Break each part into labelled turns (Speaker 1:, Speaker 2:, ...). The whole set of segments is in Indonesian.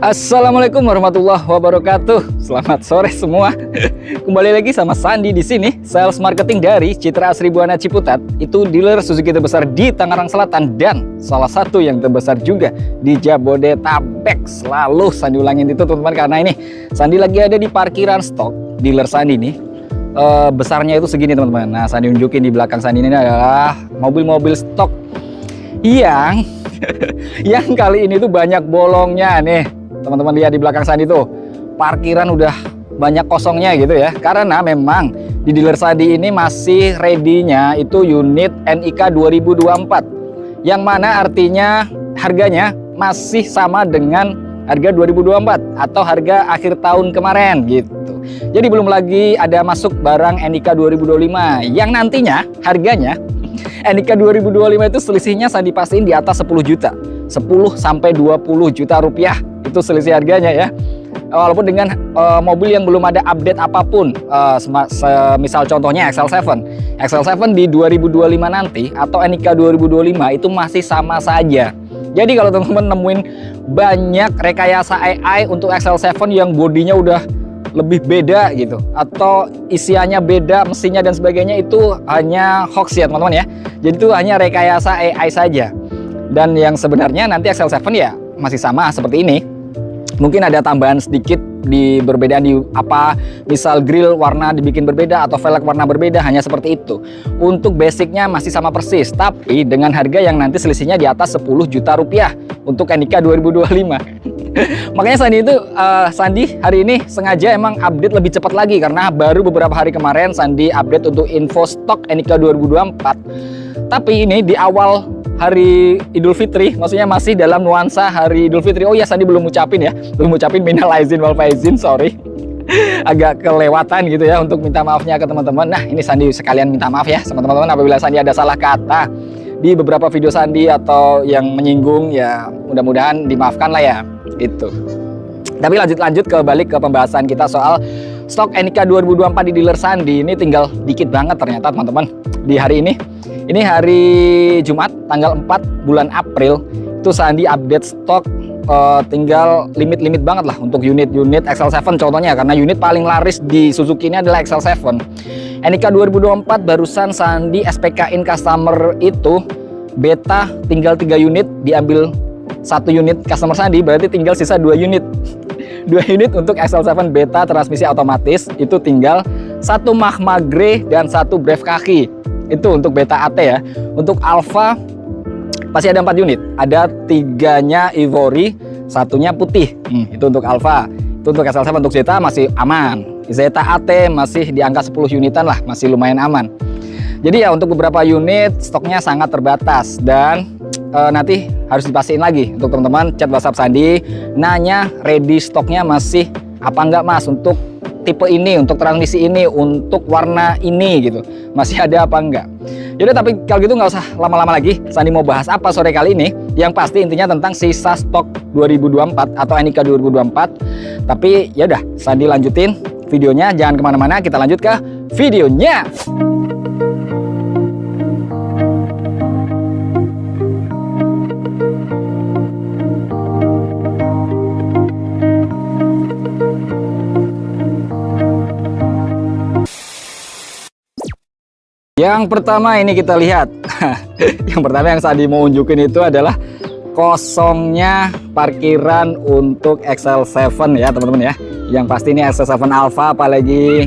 Speaker 1: Assalamualaikum warahmatullahi wabarakatuh. Selamat sore semua. Kembali lagi sama Sandi di sini, sales marketing dari Citra Asri Buana Ciputat. Itu dealer Suzuki terbesar di Tangerang Selatan dan salah satu yang terbesar juga di Jabodetabek. Selalu Sandi ulangin itu teman-teman, karena ini Sandi lagi ada di parkiran stok dealer Sandi nih. Besarnya itu segini teman-teman. Nah, Sandi unjukin di belakang Sandi ini adalah mobil-mobil stok yang yang kali ini tuh banyak bolongnya nih. Teman-teman lihat di belakang Sandi tuh, parkiran udah banyak kosongnya gitu ya. Karena memang di dealer Sandi ini masih ready-nya itu unit NIK 2024. Yang mana artinya harganya masih sama dengan harga 2024 atau harga akhir tahun kemarin gitu. Jadi belum lagi ada masuk barang NIK 2025 yang nantinya harganya NIK 2025 itu selisihnya Sandi pastiin di atas 10 juta. 10 sampai 20 juta rupiah itu selisih harganya ya. Walaupun dengan mobil yang belum ada update apapun, misal contohnya XL7 di 2025 nanti atau NIK 2025 itu masih sama saja. Jadi kalau teman-teman nemuin banyak rekayasa AI untuk XL7 yang bodinya udah lebih beda gitu, atau isiannya beda, mesinnya dan sebagainya, itu hanya hoax ya teman-teman ya. Jadi itu hanya rekayasa AI saja. Dan yang sebenarnya nanti XL7 ya masih sama seperti ini. Mungkin ada tambahan sedikit di perbedaan di apa, misal grill warna dibikin berbeda atau velg warna berbeda, hanya seperti itu. Untuk basicnya masih sama persis, tapi dengan harga yang nanti selisihnya di atas 10 juta rupiah untuk NIK 2025. Makanya Sandi hari ini sengaja emang update lebih cepat lagi, karena baru beberapa hari kemarin Sandi update untuk info stok NIK 2024. Tapi ini di awal hari Idul Fitri, maksudnya masih dalam nuansa hari Idul Fitri. Oh ya, Sandi belum ngucapin minal aizin wal faizin, sorry. Agak kelewatan gitu ya untuk minta maafnya ke teman-teman. Nah, ini Sandi sekalian minta maaf ya sama teman-teman apabila Sandi ada salah kata di beberapa video Sandi atau yang menyinggung, ya mudah-mudahan dimaafkan lah ya gitu. Tapi lanjut balik ke pembahasan kita soal stok NIK 2024 di dealer Sandi. Ini tinggal dikit banget ternyata teman-teman di hari ini. Ini hari Jumat tanggal 4 bulan April itu Sandi update stok, tinggal limit banget lah untuk unit-unit XL7 contohnya, karena unit paling laris di Suzuki ini adalah XL7. NIK 2024 barusan Sandi SPK-in customer itu beta tinggal 3 unit, diambil 1 unit customer Sandi, berarti tinggal sisa 2 unit. 2 unit untuk XL7 beta transmisi otomatis, itu tinggal 1 Magma Grey dan 1 Brave kaki. Itu untuk beta AT ya. Untuk Alfa pasti ada 4 unit, ada 3-nya Ivory, 1-nya putih. Itu untuk Alfa. Itu untuk XL7. Untuk Zeta masih aman. Zeta AT masih di angka 10 unitan lah, masih lumayan aman. Jadi ya untuk beberapa unit stoknya sangat terbatas, dan nanti harus dipastiin lagi untuk teman-teman chat WhatsApp Sandi nanya ready stoknya masih apa enggak mas, untuk tipe ini, untuk transmisi ini, untuk warna ini gitu, masih ada apa enggak. Jadi tapi kalau gitu nggak usah lama-lama lagi, Sandi mau bahas apa sore kali ini. Yang pasti intinya tentang sisa stok 2024 atau NIK 2024. Tapi ya udah, Sandi lanjutin videonya, jangan kemana-mana, kita lanjut ke videonya. Yang pertama ini kita lihat. Yang pertama yang Sandi mau unjukin itu adalah kosongnya parkiran untuk XL7 ya teman-teman ya. Yang pasti ini XL7 Alfa, apalagi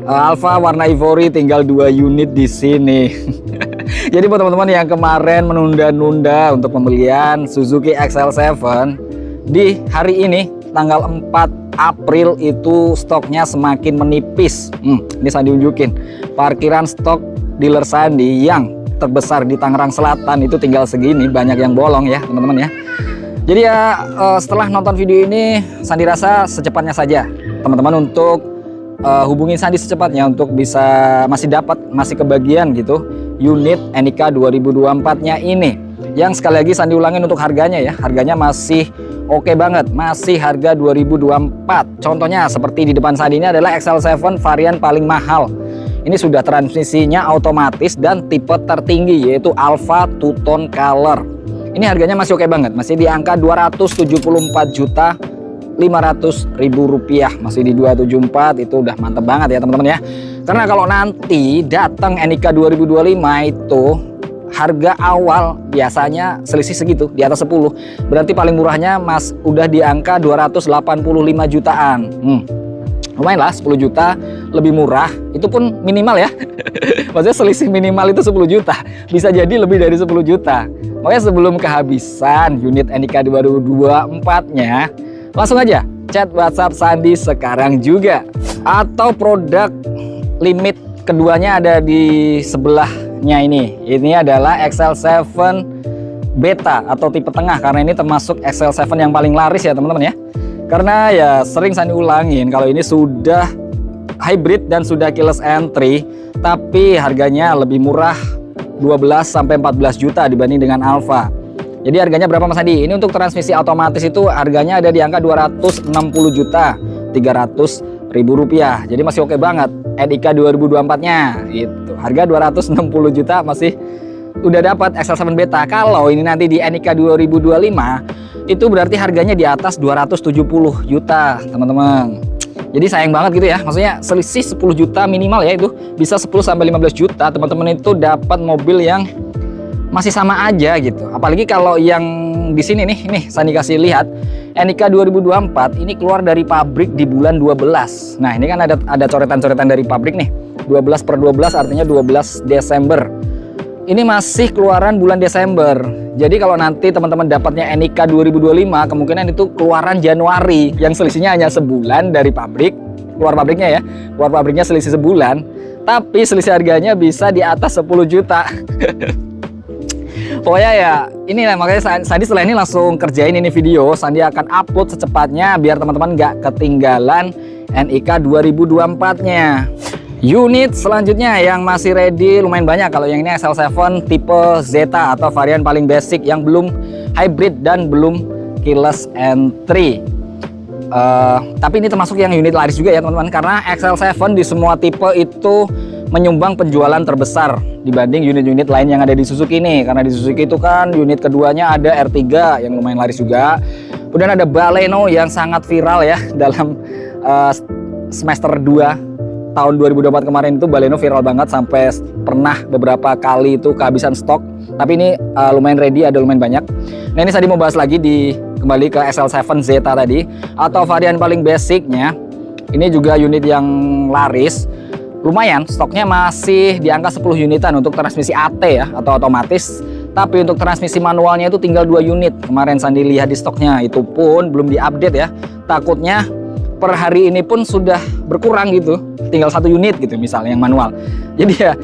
Speaker 1: Alfa warna Ivory tinggal 2 unit di sini. Jadi buat teman-teman yang kemarin menunda-nunda untuk pembelian Suzuki XL7, di hari ini tanggal 4 April itu stoknya semakin menipis. Ini Sandi unjukin parkiran stok dealer Sandi yang terbesar di Tangerang Selatan itu tinggal segini, banyak yang bolong ya teman-teman ya. Jadi ya setelah nonton video ini Sandi rasa secepatnya saja teman-teman untuk hubungi Sandi secepatnya untuk bisa masih kebagian gitu unit NIK 2024-nya ini. Yang sekali lagi Sandi ulangin untuk harganya ya, harganya masih oke banget, masih harga 2024. Contohnya seperti di depan Sandi ini adalah XL7 varian paling mahal. Ini sudah transmisinya otomatis dan tipe tertinggi, yaitu Alfa Two Tone Color. Ini harganya masih oke banget, masih di angka 274 juta rupiah, masih di 274. Itu udah mantep banget ya teman-teman ya. Karena kalau nanti datang NIK 2025 itu harga awal biasanya selisih segitu, di atas 10. Berarti paling murahnya Mas udah di angka 285 jutaan. Lumayan lah, 10 juta lebih murah. Itu pun minimal ya. Maksudnya selisih minimal itu 10 juta. Bisa jadi lebih dari 10 juta. Makanya sebelum kehabisan unit NIK 2024-nya, langsung aja chat WhatsApp Sandi sekarang juga. Atau produk limit keduanya ada di sebelahnya ini. Ini adalah XL7 Beta atau tipe tengah, karena ini termasuk XL7 yang paling laris ya teman-teman ya. Karena ya sering Sandi ulangin, kalau ini sudah hybrid dan sudah keyless entry, tapi harganya lebih murah 12-14 juta dibanding dengan Alfa. Jadi harganya berapa Mas Andi? Ini untuk transmisi otomatis itu harganya ada di angka 260.300.000 rupiah. Jadi masih oke banget NIK 2024-nya. Itu harga 260 juta masih udah dapat XL7 Beta. Kalau ini nanti di NIK 2025 itu berarti harganya di atas 270 juta teman-teman. Jadi sayang banget gitu ya, maksudnya selisih 10 juta minimal ya, itu bisa 10-15 juta teman-teman itu dapat mobil yang masih sama aja gitu. Apalagi kalau yang di sini nih Sandi kasih lihat NIK 2024 ini keluar dari pabrik di bulan 12. Nah ini kan ada coretan-coretan dari pabrik nih, 12/12 artinya 12 Desember. Ini masih keluaran bulan Desember. Jadi kalau nanti teman-teman dapatnya NIK 2025, kemungkinan itu keluaran Januari, yang selisihnya hanya sebulan dari pabrik, keluar pabriknya ya. Keluar pabriknya selisih sebulan, tapi selisih harganya bisa di atas 10 juta. Pokoknya ya ini lah, makanya Sandi setelah ini langsung kerjain ini video. Sandi akan upload secepatnya biar teman-teman nggak ketinggalan NIK 2024-nya. Unit selanjutnya yang masih ready lumayan banyak. Kalau yang ini XL7 tipe Zeta atau varian paling basic yang belum hybrid dan belum keyless entry. Tapi ini termasuk yang unit laris juga ya teman-teman, karena XL7 di semua tipe itu menyumbang penjualan terbesar dibanding unit-unit lain yang ada di Suzuki ini. Karena di Suzuki itu kan unit keduanya ada R3 yang lumayan laris juga. Kemudian ada Baleno yang sangat viral ya dalam semester 2 tahun 2024 kemarin. Itu Baleno viral banget sampai pernah beberapa kali itu kehabisan stok. Tapi ini lumayan ready, ada lumayan banyak. Nah ini tadi mau bahas lagi kembali ke XL7 Zeta tadi, atau varian paling basicnya. Ini juga unit yang laris. Lumayan, stoknya masih di angka 10 unitan untuk transmisi AT ya, atau otomatis. Tapi untuk transmisi manualnya itu tinggal 2 unit. Kemarin Sandi lihat di stoknya, itu pun belum diupdate ya. Takutnya per hari ini pun sudah berkurang gitu, tinggal 1 unit gitu misalnya yang manual. Jadi ya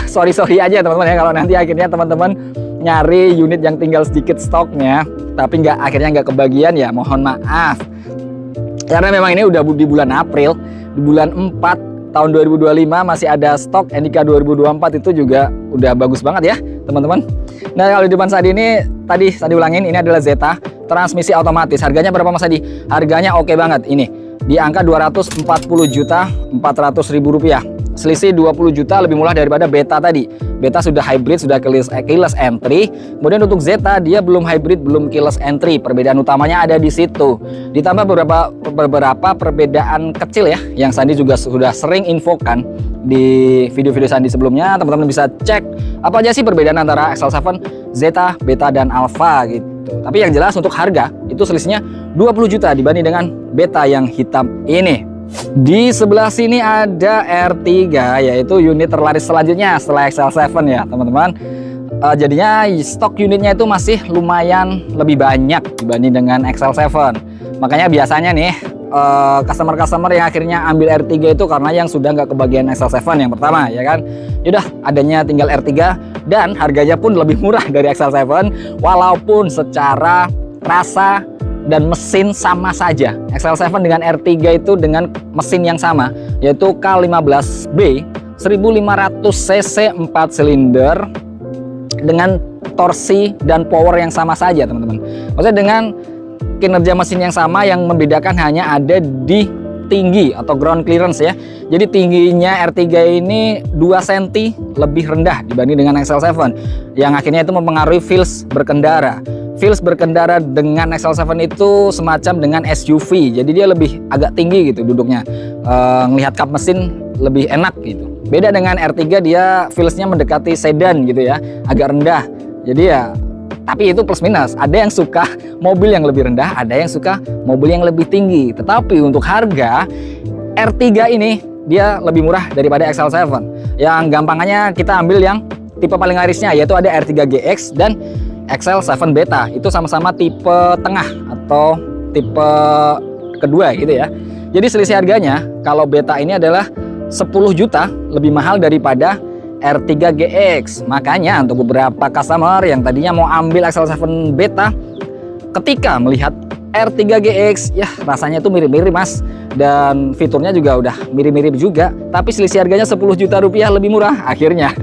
Speaker 1: sorry aja teman-teman ya kalau nanti akhirnya teman-teman nyari unit yang tinggal sedikit stoknya tapi akhirnya nggak kebagian, ya mohon maaf. Karena memang ini udah di bulan April, di bulan 4 tahun 2025 masih ada stok. NIK 2024 itu juga udah bagus banget ya teman-teman. Nah kalau di depan Sandi ini tadi ulangin, ini adalah Zeta transmisi otomatis. Harganya berapa Mas Adi? Harganya oke banget, ini di angka 240.400.000 rupiah. Selisih 20 juta lebih murah daripada Beta tadi. Beta sudah hybrid, sudah keyless entry. Kemudian untuk Zeta dia belum hybrid, belum keyless entry. Perbedaan utamanya ada di situ. Ditambah beberapa perbedaan kecil ya, yang Sandi juga sudah sering infokan di video-video Sandi sebelumnya. Teman-teman bisa cek apa aja sih perbedaan antara XL7, Zeta, Beta, dan Alfa gitu. Tapi yang jelas untuk harga itu selisihnya 20 juta dibanding dengan Beta yang hitam ini. Di sebelah sini ada R3, yaitu unit terlaris selanjutnya setelah XL7 ya teman-teman. Jadinya stok unitnya itu masih lumayan lebih banyak dibanding dengan XL7. Makanya biasanya nih customer-customer yang akhirnya ambil R3 itu karena yang sudah nggak kebagian XL7 yang pertama ya kan. Yaudah adanya tinggal R3 dan harganya pun lebih murah dari XL7, walaupun secara rasa dan mesin sama saja. XL7 dengan R3 itu dengan mesin yang sama, yaitu K15B 1500 cc 4 silinder dengan torsi dan power yang sama saja teman-teman. Maksudnya dengan kinerja mesin yang sama, yang membedakan hanya ada di tinggi atau ground clearance ya. Jadi tingginya R3 ini 2 cm lebih rendah dibanding dengan XL7, yang akhirnya itu mempengaruhi feels berkendara. feels berkendara dengan XL7 itu semacam dengan SUV, jadi dia lebih agak tinggi gitu duduknya, ngelihat kap mesin lebih enak gitu. Beda dengan R3, dia feelsnya mendekati sedan gitu ya, agak rendah. Jadi ya, tapi itu plus minus, ada yang suka mobil yang lebih rendah, ada yang suka mobil yang lebih tinggi. Tetapi untuk harga, R3 ini dia lebih murah daripada XL7. Yang gampangannya kita ambil yang tipe paling larisnya, yaitu ada R3 GX dan XL7 Beta. Itu sama-sama tipe tengah atau tipe kedua gitu ya. Jadi selisih harganya kalau Beta ini adalah 10 juta lebih mahal daripada R3 GX. Makanya untuk beberapa customer yang tadinya mau ambil XL7 Beta, ketika melihat R3 GX, ya rasanya itu mirip-mirip mas, dan fiturnya juga udah mirip-mirip juga, tapi selisih harganya 10 juta rupiah lebih murah, akhirnya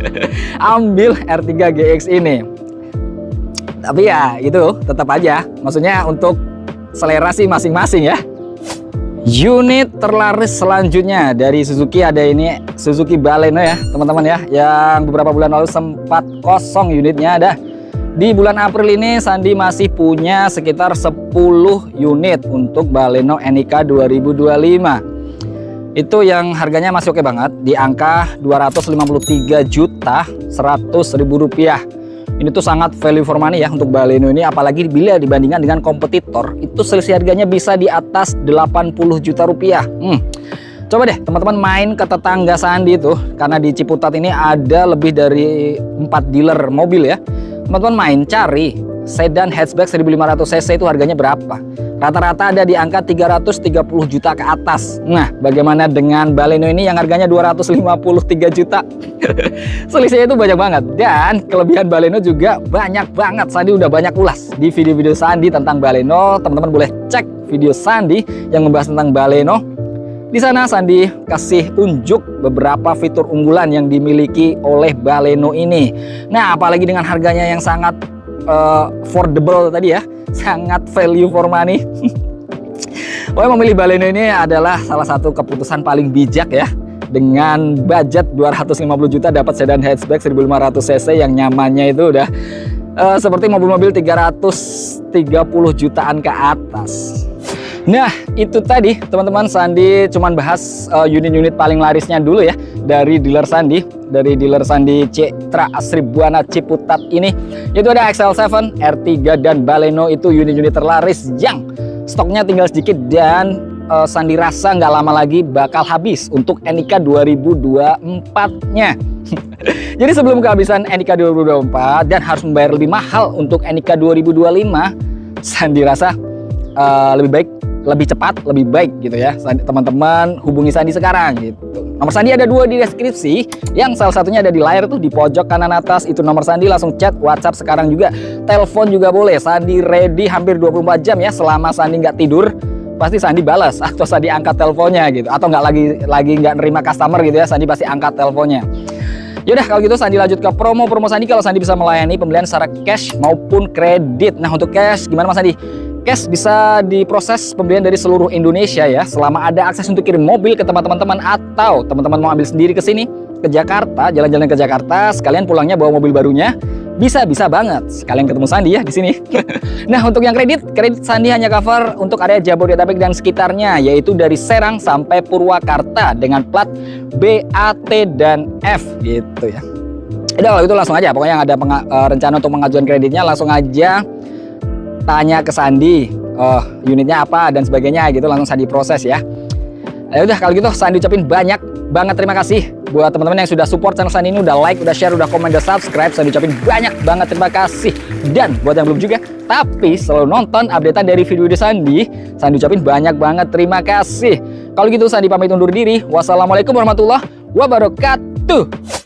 Speaker 1: ambil R3 GX ini. Tapi ya itu tetap aja, maksudnya untuk selera sih masing-masing ya. Unit terlaris selanjutnya dari Suzuki, ada ini Suzuki Baleno ya teman-teman ya, yang beberapa bulan lalu sempat kosong unitnya. Ada di bulan April ini Sandi masih punya sekitar 10 unit untuk Baleno NIK 2025. Itu yang harganya masih oke banget, di angka 253.100.000 rupiah. Ini tuh sangat value for money ya untuk Baleno ini, apalagi bila dibandingkan dengan kompetitor, itu selisih harganya bisa di atas 80 juta rupiah. Coba deh teman-teman main ke tetangga Sandi itu, karena di Ciputat ini ada lebih dari 4 dealer mobil ya. Teman-teman main cari sedan hatchback 1500 cc itu harganya berapa. Rata-rata ada di angka 330 juta ke atas. Nah, bagaimana dengan Baleno ini yang harganya 253 juta? Selisihnya itu banyak banget. Dan kelebihan Baleno juga banyak banget. Sandi udah banyak ulas di video-video Sandi tentang Baleno. Teman-teman boleh cek video Sandi yang membahas tentang Baleno. Di sana Sandi kasih unjuk beberapa fitur unggulan yang dimiliki oleh Baleno ini. Nah, apalagi dengan harganya yang sangat affordable tadi ya, sangat value for money. Pokoknya memilih Baleno ini adalah salah satu keputusan paling bijak ya. Dengan budget 250 juta dapat sedan hatchback 1500 cc yang nyamannya itu udah seperti mobil-mobil 330 jutaan ke atas. Nah, itu tadi teman-teman, Sandi cuman bahas unit-unit paling larisnya dulu ya dari dealer Sandi, dari dealer Sandi Citra Asri Buana Ciputat ini. Itu ada XL7, R3 dan Baleno, itu unit-unit terlaris yang stoknya tinggal sedikit dan Sandi rasa nggak lama lagi bakal habis untuk NIK 2024-nya. Jadi sebelum kehabisan NIK 2024 dan harus membayar lebih mahal untuk NIK 2025, Sandi rasa lebih baik, lebih cepat, lebih baik gitu ya. Teman-teman hubungi Sandi sekarang gitu. Nomor Sandi ada 2 di deskripsi, yang salah satunya ada di layar tuh di pojok kanan atas, itu nomor Sandi. Langsung chat, WhatsApp sekarang juga, telepon juga boleh. Sandi ready hampir 24 jam ya, selama Sandi nggak tidur pasti Sandi balas atau Sandi angkat teleponnya gitu, atau nggak lagi nggak nerima customer gitu ya, Sandi pasti angkat teleponnya. Yaudah kalau gitu Sandi lanjut ke promo Sandi. Kalau Sandi bisa melayani pembelian secara cash maupun kredit. Nah, untuk cash gimana Mas Sandi? Cash bisa diproses pembelian dari seluruh Indonesia ya, selama ada akses untuk kirim mobil ke tempat teman-teman, atau teman-teman mau ambil sendiri ke sini, ke Jakarta, jalan-jalan ke Jakarta, sekalian pulangnya bawa mobil barunya, bisa banget. Sekalian ketemu Sandi ya di sini. Nah, untuk yang kredit Sandi hanya cover untuk area Jabodetabek dan sekitarnya, yaitu dari Serang sampai Purwakarta dengan plat B, A, T, dan F gitu ya. Udah kalau itu langsung aja, pokoknya yang ada rencana untuk pengajuan kreditnya langsung aja tanya ke Sandi, unitnya apa dan sebagainya gitu, langsung Sandi proses ya. Ya udah kalau gitu Sandi ucapin banyak banget terima kasih buat teman-teman yang sudah support channel Sandi ini, udah like, udah share, udah komen, udah subscribe. Sandi ucapin banyak banget terima kasih. Dan buat yang belum juga tapi selalu nonton updatean dari video-video Sandi ucapin banyak banget terima kasih. Kalau gitu Sandi pamit undur diri. Wassalamualaikum warahmatullahi wabarakatuh.